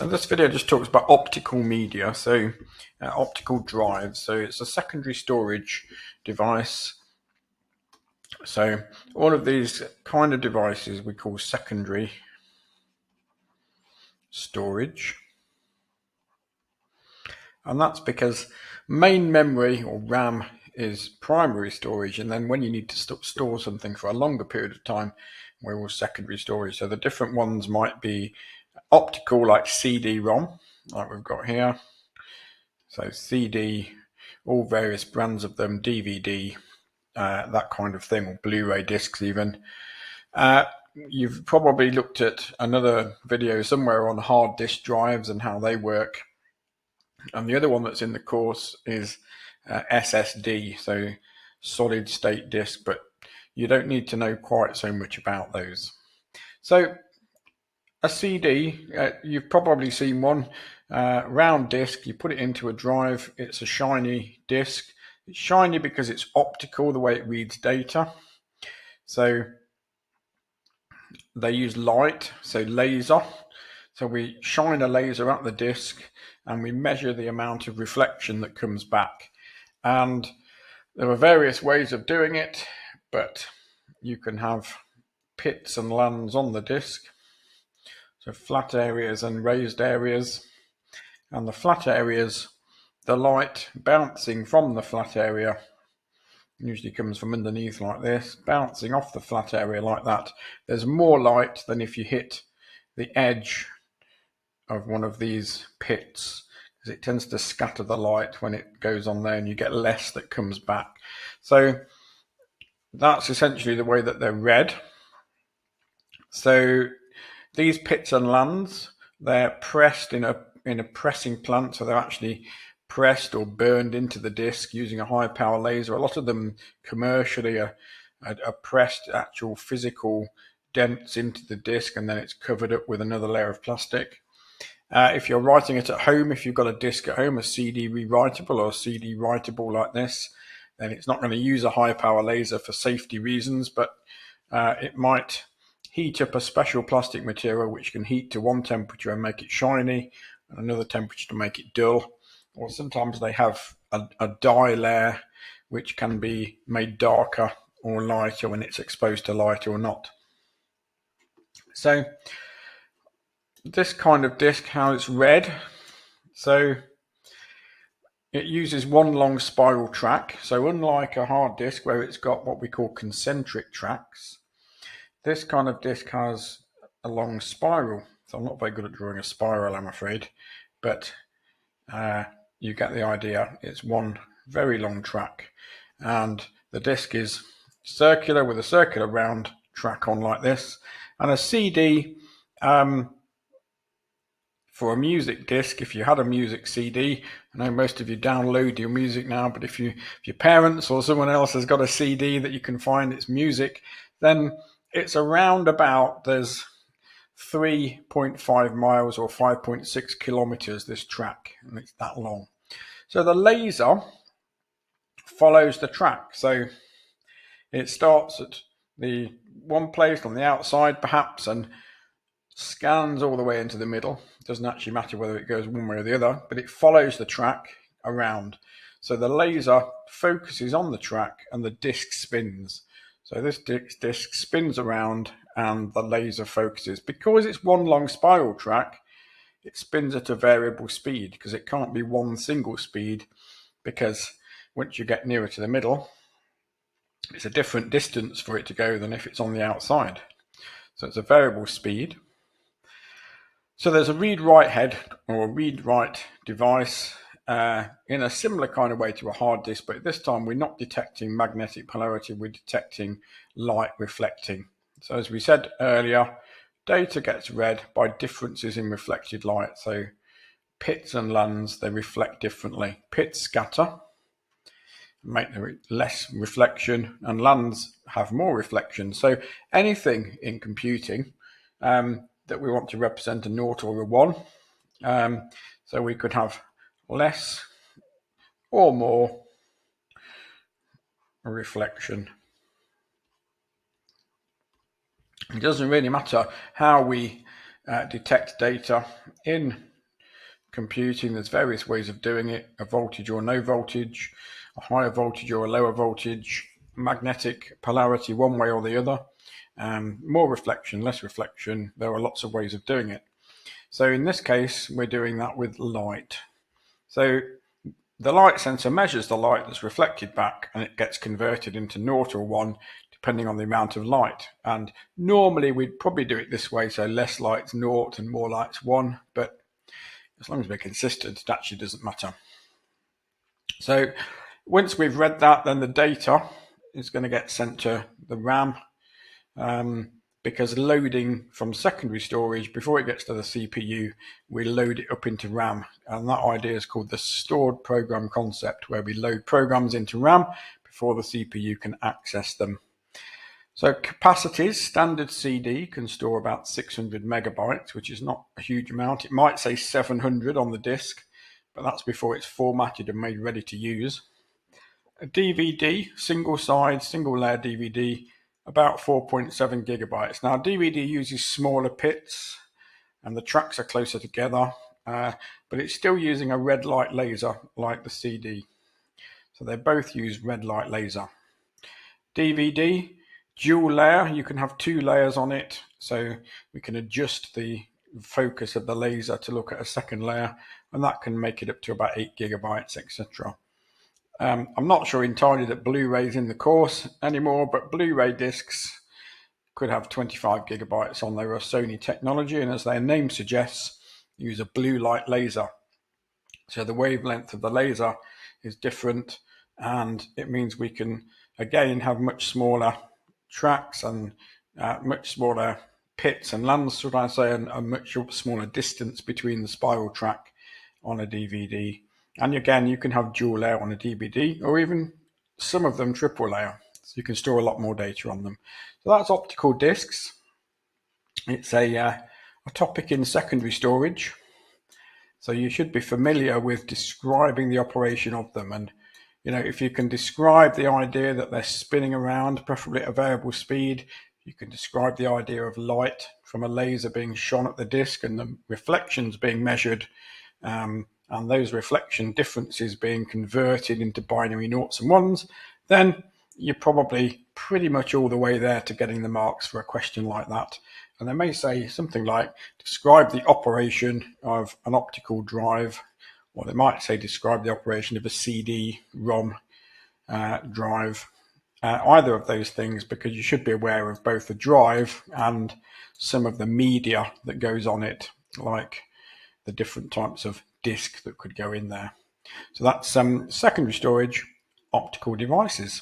And this video just talks about optical media, so optical drives. So it's a secondary storage device. So all of these kind of devices we call secondary storage. And that's because main memory, or RAM, is primary storage, and then when you need to store something for a longer period of time, we're all secondary storage. So the different ones might be optical, like CD Rom, like we've got here. So CD, all various brands of them, DVD, that kind of thing, or Blu-ray discs even. You've probably looked at another video somewhere on hard disk drives and how they work. And the other one that's in the course is SSD, so solid state disk, but you don't need to know quite so much about those. So a CD, you've probably seen one, round disc, you put it into a drive, it's a shiny disc. It's shiny because it's optical, the way it reads data. So they use light, so laser. So we shine a laser at the disc and we measure the amount of reflection that comes back. And there are various ways of doing it, but you can have pits and lands on the disc. So flat areas and raised areas. And the flat areas, the light bouncing from the flat area usually comes from underneath like this, bouncing off the flat area like that. There's more light than if you hit the edge of one of these pits, because it tends to scatter the light when it goes on there and you get less that comes back. So that's essentially the way that they're read. So these pits and lands, they're pressed in a pressing plant, so they're actually pressed or burned into the disc using a high power laser. A lot of them commercially are pressed actual physical dents into the disc, and then it's covered up with another layer of plastic. If you're writing it at home, if you've got a disc at home, a CD rewritable or a CD writable like this, then it's not going to use a high power laser for safety reasons, but it might heat up a special plastic material which can heat to one temperature and make it shiny, and another temperature to make it dull. Or sometimes they have a dye layer which can be made darker or lighter when it's exposed to light or not. So this kind of disc, how it's read, so it uses one long spiral track. So unlike a hard disk where it's got what we call concentric tracks, this kind of disc has a long spiral. So I'm not very good at drawing a spiral, I'm afraid, but you get the idea. It's one very long track, and the disc is circular with a circular round track on like this. And a CD, for a music disc, if you had a music CD, I know most of you download your music now, but if your parents or someone else has got a CD that you can find it's music, then it's around about, there's 3.5 miles or 5.6 kilometers this track, and it's that long. So the laser follows the track. So it starts at the one place on the outside perhaps and scans all the way into the middle. It doesn't actually matter whether it goes one way or the other, but it follows the track around. So the laser focuses on the track and the disc spins. So this disc spins around and the laser focuses. Because it's one long spiral track, it spins at a variable speed, because it can't be one single speed, because once you get nearer to the middle, it's a different distance for it to go than if it's on the outside. So it's a variable speed. So there's a read-write head or a read-write device in a similar kind of way to a hard disk, but this time we're not detecting magnetic polarity, we're detecting light reflecting. So as we said earlier, data gets read by differences in reflected light. So pits and lands, they reflect differently. Pits scatter, make less reflection, and lands have more reflection. So anything in computing that we want to represent a naught or a one, so we could have less or more reflection. It doesn't really matter how we detect data in computing. There's various ways of doing it: a voltage or no voltage, a higher voltage or a lower voltage, magnetic polarity one way or the other, more reflection, less reflection. There are lots of ways of doing it. So in this case, we're doing that with light. So the light sensor measures the light that's reflected back, and it gets converted into 0 or 1 depending on the amount of light. And normally we'd probably do it this way, so less light's 0 and more light's 1, but as long as we're consistent, it actually doesn't matter. So once we've read that, then the data is going to get sent to the RAM, because loading from secondary storage, before it gets to the CPU, we load it up into RAM. And that idea is called the stored program concept, where we load programs into RAM before the CPU can access them. So capacities, standard CD can store about 600 megabytes, which is not a huge amount. It might say 700 on the disk, but that's before it's formatted and made ready to use. A DVD, single side, single layer DVD, about 4.7 gigabytes. Now DVD uses smaller pits and the tracks are closer together, but it's still using a red light laser like the CD. So they both use red light laser. DVD, dual layer, you can have 2 layers on it, so we can adjust the focus of the laser to look at a second layer, and that can make it up to about 8 gigabytes, etc. I'm not sure entirely that Blu-ray's in the course anymore, but Blu-ray discs could have 25 gigabytes on. They are Sony technology, and as their name suggests, use a blue light laser. So the wavelength of the laser is different, and it means we can again have much smaller tracks and much smaller pits and lands, should I say, and a much smaller distance between the spiral track on a DVD. And again, you can have dual layer on a DVD, or even some of them triple layer, so you can store a lot more data on them. So that's optical discs. It's a topic in secondary storage, so you should be familiar with describing the operation of them. And if you can describe the idea that they're spinning around, preferably at a variable speed, you can describe the idea of light from a laser being shone at the disk and the reflections being measured, and those reflection differences being converted into binary noughts and ones, then you're probably pretty much all the way there to getting the marks for a question like that. And they may say something like, describe the operation of an optical drive, or they might say describe the operation of a CD Rom drive. Either of those things, because you should be aware of both the drive and some of the media that goes on it, like the different types of disk that could go in there. So that's secondary storage, optical devices.